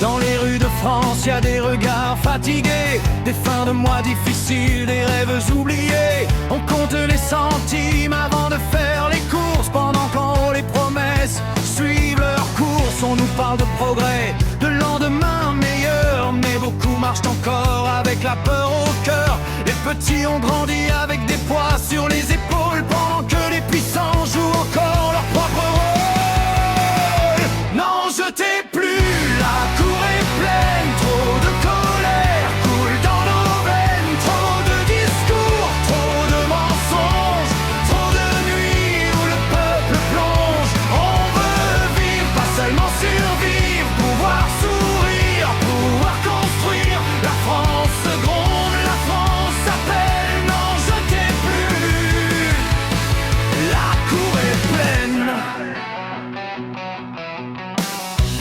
Dans les rues de France, y a des regards fatigués, des fins de mois difficiles, des rêves oubliés. On compte les centimes avant de faire les courses, pendant qu'en haut les promesses suivent leur course. On nous parle de progrès, de lendemain meilleur, mais beaucoup marchent encore avec la peur au cœur. Les petits ont grandi avec des poids sur les épaules, pendant que les puissants jouent encore leur propre rôle. Non, je t'ai plus. La cour est pleine, trop de colère coule dans nos veines, trop de discours, trop de mensonges, trop de nuits où le peuple plonge. On veut vivre, pas seulement survivre, pouvoir sourire, pouvoir construire. La France gronde, la France appelle, non je t'ai plus. La cour est pleine.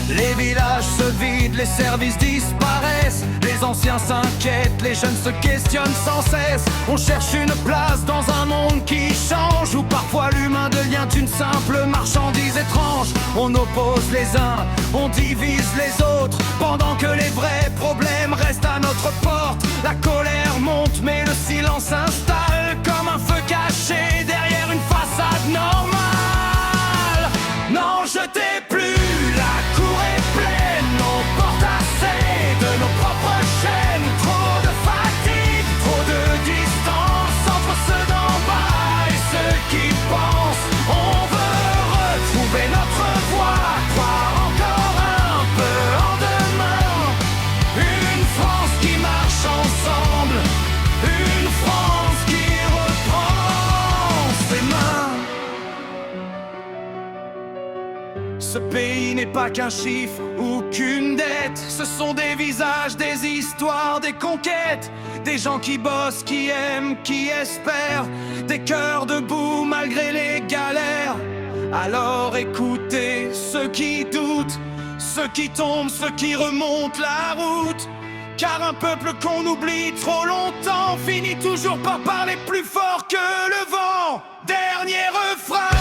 Les villages se vident, les services disparaissent, les anciens s'inquiètent, les jeunes se questionnent sans cesse. On cherche une place dans un monde qui change, où parfois l'humain devient une simple marchandise étrange. On oppose les uns, on divise les autres, pendant que les vrais problèmes restent à notre porte. La colère monte mais le silence s'installe, comme un feu caché derrière une façade normale. Non, je t'ai plus. La cour est pleine, on porte assez de nos propres chaînes. Trop de fatigue, trop de distance entre ceux d'en bas et ceux qui pensent. On veut retrouver notre voix, croire encore un peu en demain. Une France qui marche ensemble, une France qui reprend ses mains. Ce pays n'est pas qu'un chiffre ou qu'une dette, ce sont des visages, des histoires, des conquêtes, des gens qui bossent, qui aiment, qui espèrent, des cœurs debout malgré les galères. Alors écoutez ceux qui doutent, ceux qui tombent, ceux qui remontent la route, car un peuple qu'on oublie trop longtemps finit toujours par parler plus fort que le vent. Dernier refrain.